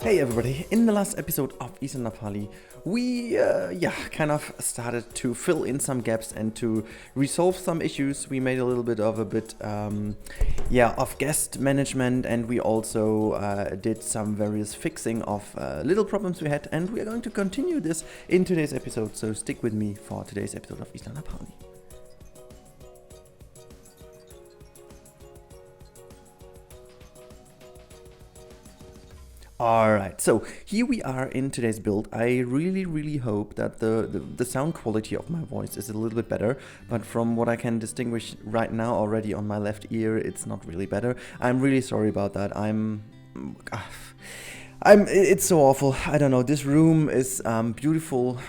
Hey everybody, in the last episode of Isla Napali, we kind of started to fill in some gaps and to resolve some issues. We made a little bit of guest management, and we also did some various fixing of little problems we had, and we are going to continue this in today's episode, so stick with me for today's episode of Isla Napali. Alright, so here we are in today's build. I really hope that the sound quality of my voice is a little bit better, but from what I can distinguish right now already on my left ear, it's not really better. I'm really sorry about that. It's so awful. I don't know. This room is beautiful.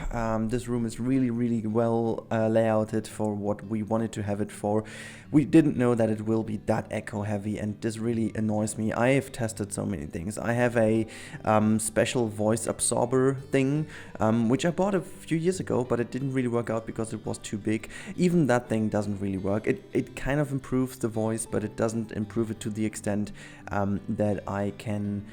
This room is really well layouted for what we wanted to have it for. We didn't know that it will be that echo heavy, and this really annoys me. I have tested so many things. I have a special voice absorber thing, which I bought a few years ago, but it didn't really work out because it was too big. Even that thing doesn't really work. It kind of improves the voice, but it doesn't improve it to the extent that I can,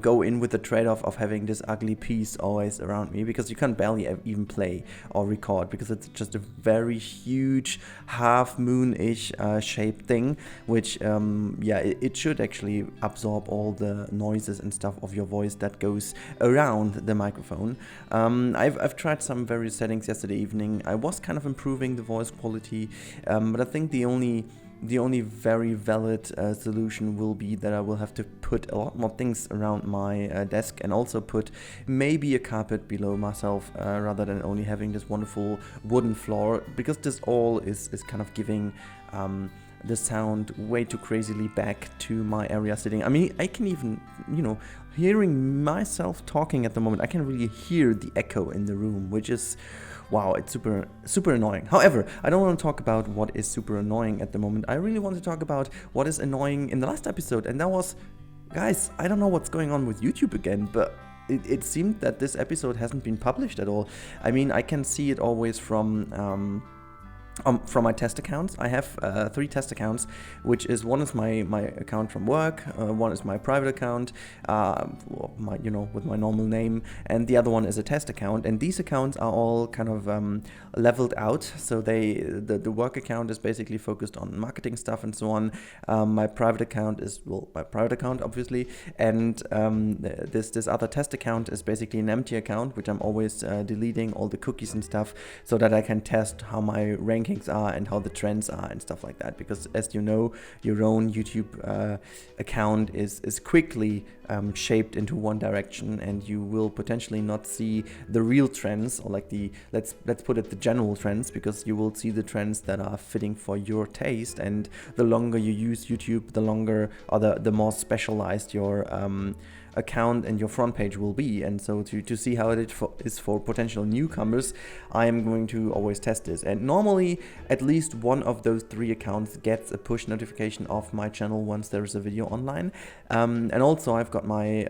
go in with the trade-off of having this ugly piece always around me, because you can barely even play or record because it's just a very huge half moon-ish shaped thing, which it should actually absorb all the noises and stuff of your voice that goes around the microphone. I've tried some various settings yesterday evening. I was kind of improving the voice quality, but I think the only very valid solution will be that I will have to put a lot more things around my desk, and also put maybe a carpet below myself rather than only having this wonderful wooden floor, because this all is kind of giving the sound way too crazily back to my area sitting. I mean, I can even, hearing myself talking at the moment, I can really hear the echo in the room, which is, wow, it's super annoying. However, I don't want to talk about what is super annoying at the moment. I really want to talk about what is annoying in the last episode, and that was, guys, I don't know what's going on with YouTube again, but it seemed that this episode hasn't been published at all. I mean, I can see it always from my test accounts. I have 3 test accounts, which is, one is my account from work, one is my private account, with my normal name, and the other one is a test account. And these accounts are all kind of leveled out. So the work account is basically focused on marketing stuff and so on. My private account is, my private account obviously, and this other test account is basically an empty account, which I'm always deleting all the cookies and stuff, so that I can test how my ranking are and how the trends are and stuff like that, because as you know, your own YouTube account is quickly shaped into one direction, and you will potentially not see the real trends, or like the let's put it, the general trends, because you will see the trends that are fitting for your taste. And the longer you use YouTube, the longer, or the more specialized your account and your front page will be. And so to see how it is for potential newcomers, I am going to always test this. And normally at least one of those 3 accounts gets a push notification of my channel once there is a video online. And also I've got my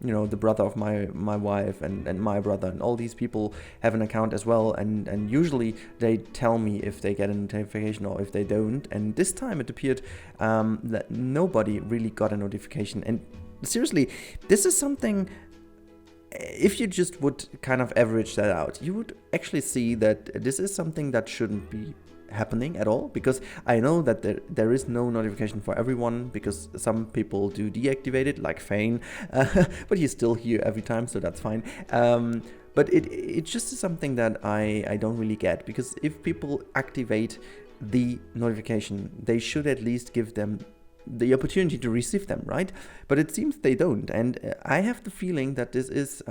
the brother of my wife and my brother, and all these people have an account as well, and usually they tell me if they get a notification or if they don't. And this time it appeared that nobody really got a notification. And seriously, this is something, if you just would kind of average that out, you would actually see that this is something that shouldn't be happening at all, because I know that there is no notification for everyone, because some people do deactivate it, like Fane, but you still hear every time, so that's fine. But it just is something that I don't really get, because if people activate the notification, they should at least give them the opportunity to receive them, right? But it seems they don't, and I have the feeling that this is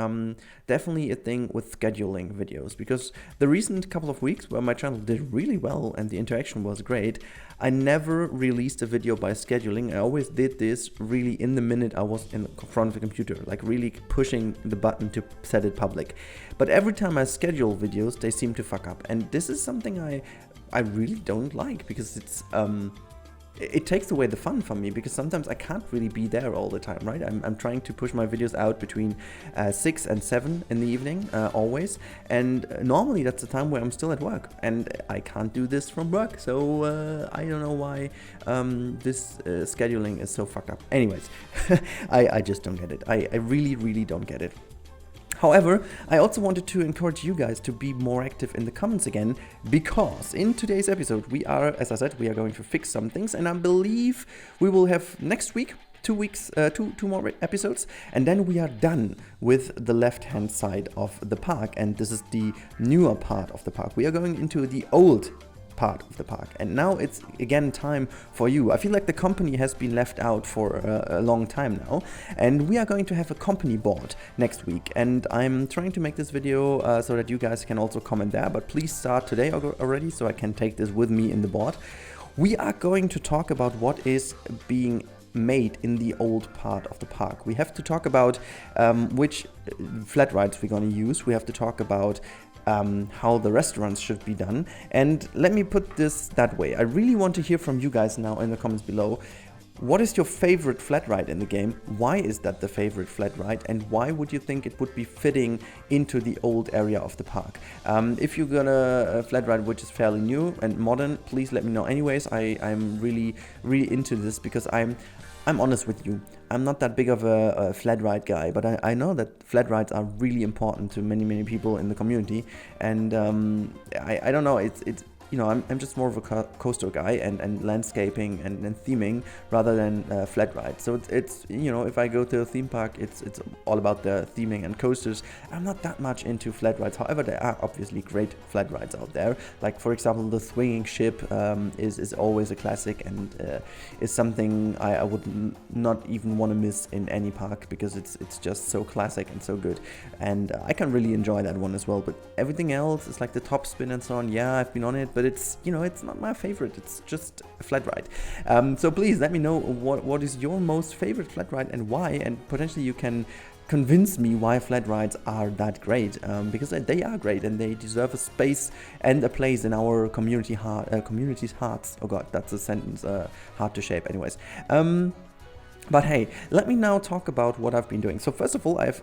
definitely a thing with scheduling videos, because the recent couple of weeks where my channel did really well and the interaction was great, I never released a video by scheduling. I always did this really in the minute I was in front of the computer, like really pushing the button to set it public. But every time I schedule videos, they seem to fuck up, and this is something I really don't like, because it's it takes away the fun from me, because sometimes I can't really be there all the time, right? I'm trying to push my videos out between 6 and 7 in the evening, always, and normally that's the time where I'm still at work, and I can't do this from work, so I don't know why this scheduling is so fucked up. Anyways, I just don't get it. I really don't get it. However, I also wanted to encourage you guys to be more active in the comments again, because in today's episode we are, as I said, we are going to fix some things, and I believe we will have next week 2 weeks, two more episodes, and then we are done with the left-hand side of the park, and this is the newer part of the park. We are going into the old part of the park, and now it's again time for you. I feel like the company has been left out for a long time now, and we are going to have a company board next week, and I'm trying to make this video so that you guys can also comment there, but please start today already so I can take this with me in the board. We are going to talk about what is being made in the old part of the park. We have to talk about which flat rides we're going to use. We have to talk about how the restaurants should be done. And let me put this that way. I really want to hear from you guys now in the comments below. What is your favorite flat ride in the game? Why is that the favorite flat ride? And why would you think it would be fitting into the old area of the park? If you're gonna flat ride which is fairly new and modern, please let me know. Anyways, I'm really into this, because I'm honest with you. I'm not that big of a flat ride guy, but I know that flat rides are really important to many people in the community, and I don't know, it's you know, I'm just more of a coaster guy, and landscaping and theming rather than flat rides. So it's you know, if I go to a theme park, it's all about the theming and coasters. I'm not that much into flat rides. However, there are obviously great flat rides out there. Like, for example, the swinging ship is always a classic, and is something I would not even want to miss in any park, because it's just so classic and so good, and I can really enjoy that one as well. But everything else is like the top spin and so on. Yeah, I've been on it, but it's, you know, it's not my favorite. It's just a flat ride. So please let me know what is your most favorite flat ride and why, and potentially you can convince me why flat rides are that great, because they are great and they deserve a space and a place in our community's hearts. Oh god, that's a sentence hard to shape. Anyways, but hey, let me now talk about what I've been doing. So first of all, I've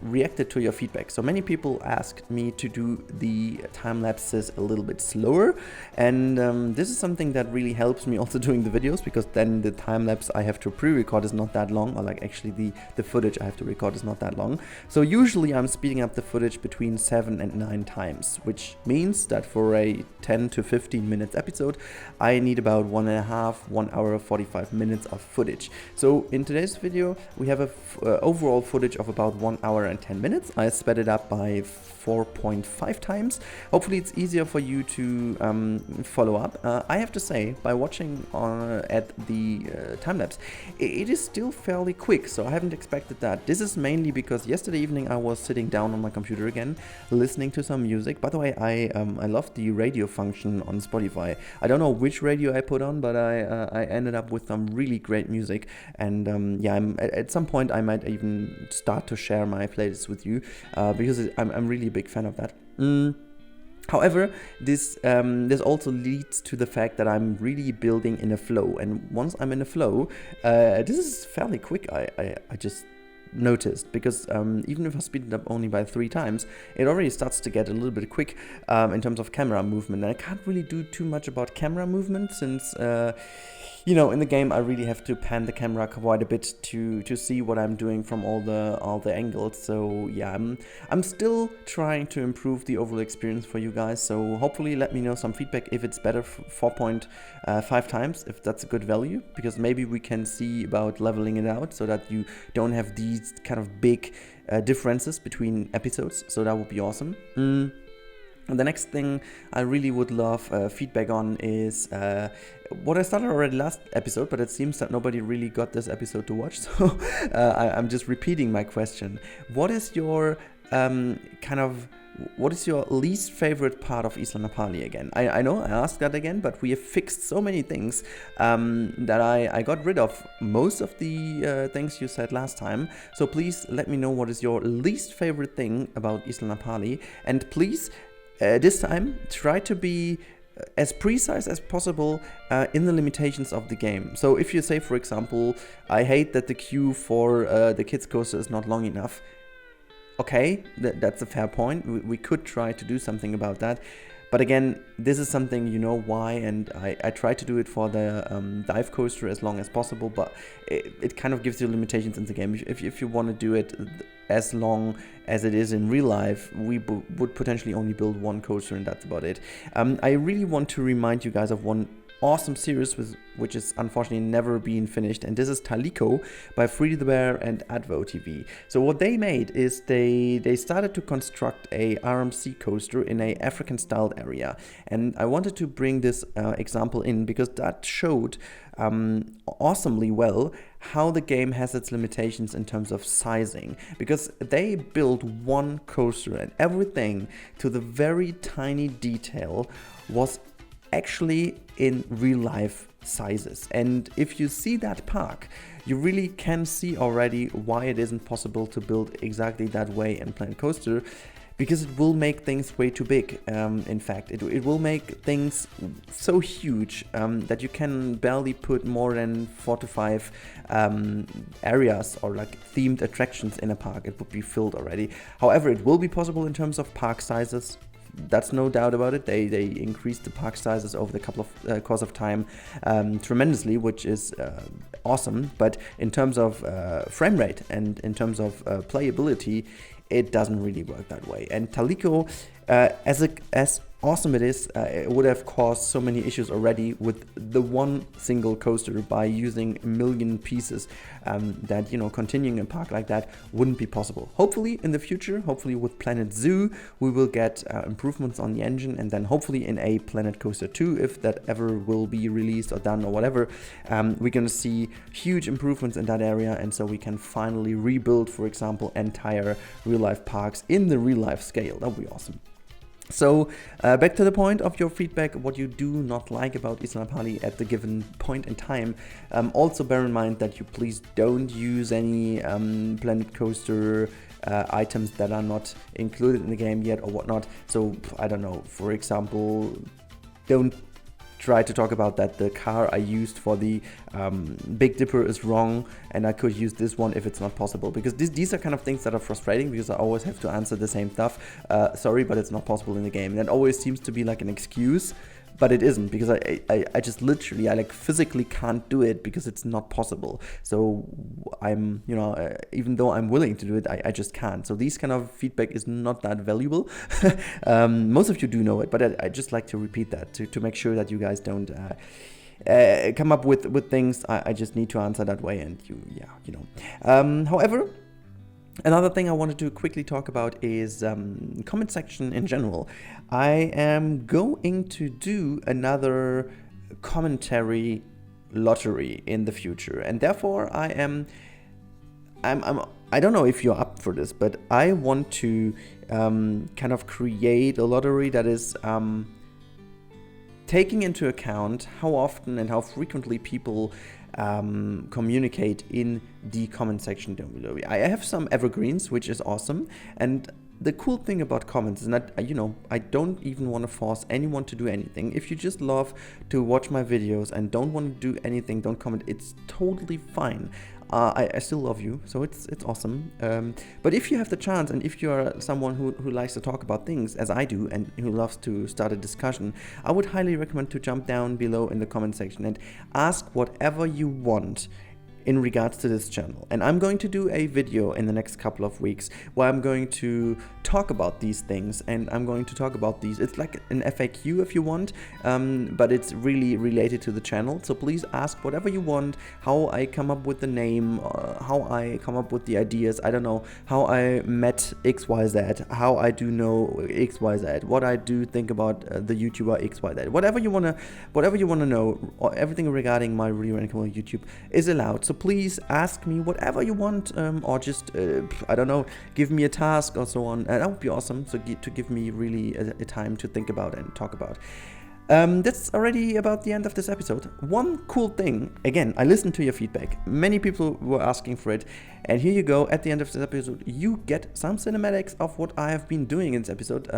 reacted to your feedback. So many people asked me to do the time lapses a little bit slower, and this is something that really helps me also doing the videos, because then the time lapse I have to pre-record is not that long, or like actually the footage I have to record is not that long. So usually I'm speeding up the footage between 7 and 9 times, which means that for a 10 to 15 minutes episode, I need about 1 hour 45 minutes of footage. So in today's video, we have a overall footage of about 1 hour and 10 minutes. I sped it up by 4.5 times. Hopefully it's easier for you to follow up. I have to say, by watching at the time lapse, it is still fairly quick, so I haven't expected that. This is mainly because yesterday evening I was sitting down on my computer again, listening to some music. By the way, I love the radio function on Spotify. I don't know which radio I put on, but I ended up with some really great music, and yeah, at some point I might even start to share my playlists with you, because I'm really a big fan of that. However, this also leads to the fact that I'm really building in a flow, and once I'm in a flow, this is fairly quick. I just noticed, because even if I speed it up only by 3 times, it already starts to get a little bit quick in terms of camera movement. And I can't really do too much about camera movement, since you know, in the game I really have to pan the camera quite a bit to see what I'm doing from all the angles. So yeah, I'm still trying to improve the overall experience for you guys. So hopefully let me know some feedback if it's better 4.5 times, if that's a good value, because maybe we can see about leveling it out so that you don't have these kind of big differences between episodes. So that would be awesome. And the next thing I really would love feedback on is what I started already last episode, but it seems that nobody really got this episode to watch, so I'm just repeating my question. What is your what is your least favorite part of Isla Napali again? I know I asked that again, but we have fixed so many things that I got rid of most of the things you said last time. So please let me know what is your least favorite thing about Isla Napali, and please this time try to be as precise as possible in the limitations of the game. So if you say, for example, I hate that the queue for the kids coaster is not long enough. Okay, that's a fair point. We could try to do something about that. But again, this is something you know why, and I try to do it for the dive coaster as long as possible, but it kind of gives you limitations in the game. If you want to do it as long as it is in real life, we would potentially only build one coaster, and that's about it. I really want to remind you guys of one awesome series which is unfortunately never been finished, and this is Taliko by Free the Bear and Advo TV. So what they made is they started to construct a RMC coaster in a African styled area, and I wanted to bring this example in because that showed awesomely well how the game has its limitations in terms of sizing, because they built one coaster and everything to the very tiny detail was actually in real life sizes. And if you see that park, you really can see already why it isn't possible to build exactly that way in Planet Coaster, because it will make things way too big. In fact, it will make things so huge that you can barely put more than 4 to 5 areas or like themed attractions in a park. It would be filled already. However, it will be possible in terms of park sizes. That's no doubt about it. They increased the park sizes over the course of time tremendously, which is awesome. But in terms of frame rate and in terms of playability, it doesn't really work that way. And Taliko, as awesome it is, it would have caused so many issues already with the one single coaster by using a million pieces that, you know, continuing a park like that wouldn't be possible. Hopefully in the future, hopefully with Planet Zoo, we will get improvements on the engine, and then hopefully in a Planet Coaster 2, if that ever will be released or done or whatever, we're going to see huge improvements in that area, and so we can finally rebuild, for example, entire real-life parks in the real-life scale. That would be awesome. So back to the point of your feedback, what you do not like about Isla Napali at the given point in time. Also bear in mind that you please don't use any Planet Coaster items that are not included in the game yet or whatnot. So I don't know, for example, don't try to talk about that the car I used for the Big Dipper is wrong and I could use this one if it's not possible, because these are kind of things that are frustrating because I always have to answer the same stuff. Sorry, but it's not possible in the game. And that always seems to be like an excuse, but it isn't, because I just literally, I like physically can't do it because it's not possible. So I'm, you know, even though I'm willing to do it, I just can't. So these kind of feedback is not that valuable. Most of you do know it, but I just like to repeat that to make sure that you guys don't come up with things I just need to answer that way. And you know. However, another thing I wanted to quickly talk about is comment section in general. I am going to do another commentary lottery in the future, and therefore I don't know if you're up for this, but I want to kind of create a lottery that is taking into account how often and how frequently people communicate in the comment section down below. I have some evergreens, which is awesome, and the cool thing about comments is that, you know, I don't even want to force anyone to do anything. If you just love to watch my videos and don't want to do anything, don't comment, it's totally fine. I still love you, so it's awesome. But if you have the chance, and if you are someone who likes to talk about things, as I do, and who loves to start a discussion, I would highly recommend to jump down below in the comment section and ask whatever you want in regards to this channel. And I'm going to do a video in the next couple of weeks where I'm going to talk about these things, and I'm going to talk about these. It's like an FAQ if you want, but it's really related to the channel. So please ask whatever you want, how I come up with the name, how I come up with the ideas, I don't know, how I met XYZ, how I do know XYZ, what I do think about the YouTuber XYZ, whatever you wanna know, or everything regarding my Rudi Rennkamel YouTube is allowed. So please ask me whatever you want, or just, I don't know, give me a task or so on. That would be awesome. So to give me really a time to think about and talk about. That's already about the end of this episode. One cool thing, again, I listened to your feedback. Many people were asking for it. And here you go, at the end of this episode, you get some cinematics of what I have been doing in this episode.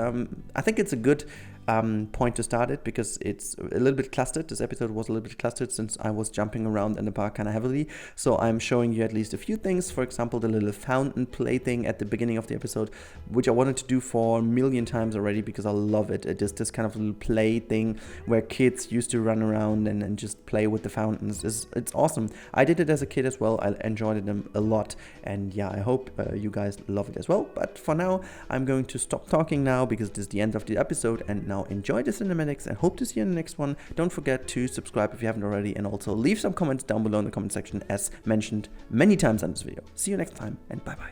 I think it's a good point to start it because it's a little bit clustered. This episode was a little bit clustered since I was jumping around in the park kind of heavily. So I'm showing you at least a few things. For example, the little fountain play thing at the beginning of the episode, which I wanted to do for a million times already because I love it. It is this kind of little play thing where kids used to run around and just play with the fountains. It's awesome. I did it as a kid as well. I enjoyed them a lot. And yeah, I hope you guys love it as well. But for now, I'm going to stop talking now because this is the end of the episode. And now enjoy the cinematics and hope to see you in the next one. Don't forget to subscribe if you haven't already, and also leave some comments down below in the comment section as mentioned many times on this video. See you next time and bye bye.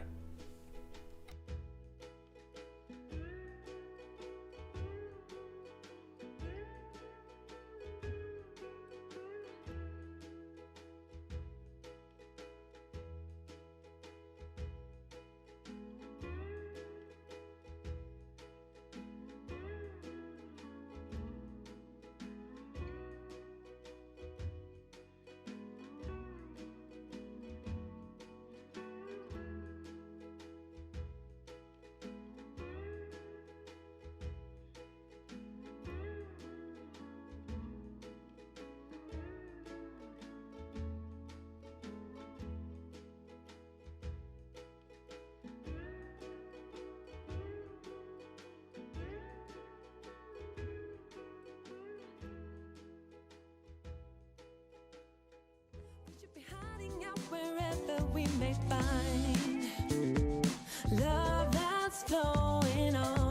Wherever we may find love that's flowing on.